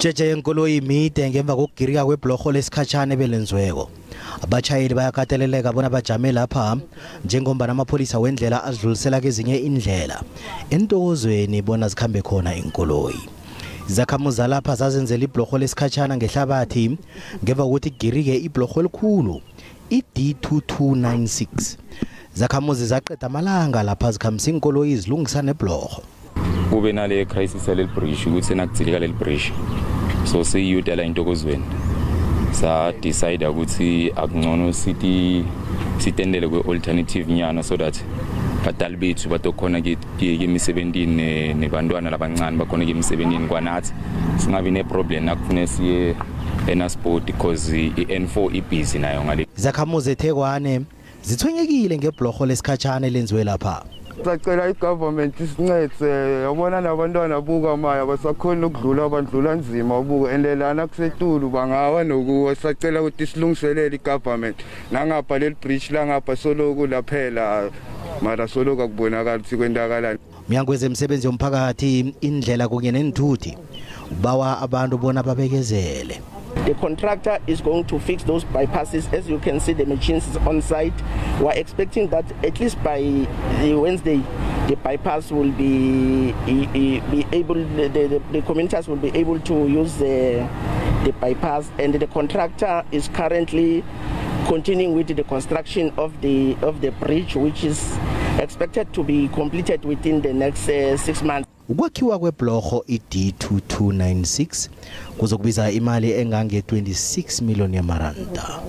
Jeje yenkoloyi imide ngemva kokugirika kwebhlorho lesikhatshana ebelenziweko. Abashayeli bayakateleleka bona bajame lapha njengoba amapholisa wendlela azidlulisela kezinye indlela entokozweni bona zikhambe khona inkoloyi. Izakhamuzi lapha zazenzela ibhlorho lesikhatshana ngehlabathi ngemva kokuthi kugirike ibhlorho elikhulu D2296. Zakhamuzi zaqeda amalanga lapha zikhambisa inkoloyi zilungisa nebhlorho. Kube nale crisis le bridge ukuthi nakutsilika le bridge so siyudala intokozweni sa decide ukuthi akungcono sitendele kwe alternative nyana so that badali bethu batokhona ke emisebenzini nebantwana labancane bakhona ke emisebenzini kwanathi singabi ne problem nakufune siye enasport because iN4 ibusy nayo ngale. Zakhamuzi beTekwane zithwenyekile ngebhlorho lesikhatshana elenziwe lapha. Sacela igovernment isincede yabona nabantwana buka maya basakhona ukudlula abandlula nzima ubuka endelana kusetulu bangawa nokuwa sacela ukuthi silungiselele igovernment nangapha le bridge la ngapha solo laphela mara solo kakubonakala ukuthi kwendakala. Umnyango wezemisebenzi yomphakathi indlela kunye nenithuthi ubawa abantu bona babekezele. The contractor is going to fix those bypasses. As you can see, the machines is on site. We are expecting that at least by Wednesday, the bypass will be able, the commuters will be able to use the bypass, and the contractor is currently continuing with the construction of the bridge, which is expected to be completed within the next 6 months. Ukwakhiwa kwebhlorho D2296 kuzokubiza imali engange 26 million yamaranda.